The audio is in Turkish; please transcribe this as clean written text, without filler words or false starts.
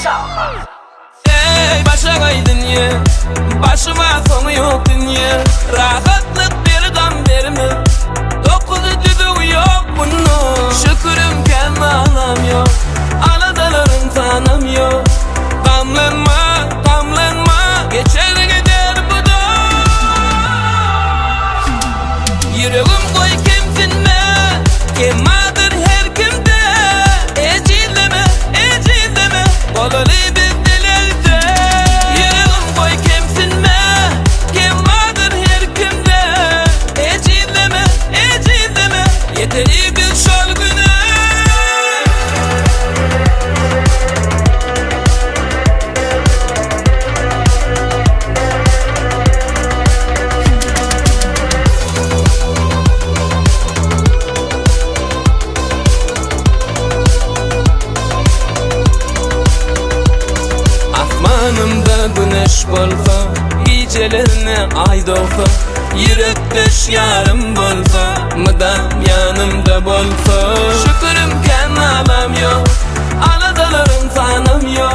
Ey başa dünya, başıma sonu yok dünya. Rahatlık bir gam verme, dokuzu düdüğü yok bunun. Şükürüm kendime anam yok, anadaların tanım yok. Gamlanma, gamlanma, geçer gider bu da. Yüreğim koy kimsinme, kim vardır her kimde. Ecilleme, ecilleme, olalı biz dilerde. Yüreğim koy kimsinme, kim vardır her kimde. Ecilleme, ecilleme, yeteri bir şol güne. Asmanımda güneş bolsa, gecelerine ay dolsa. Yürek yarım bolsa, mıdam yanımda bolsa. Şükürüm kendime alam yok, anadaların sanım yok.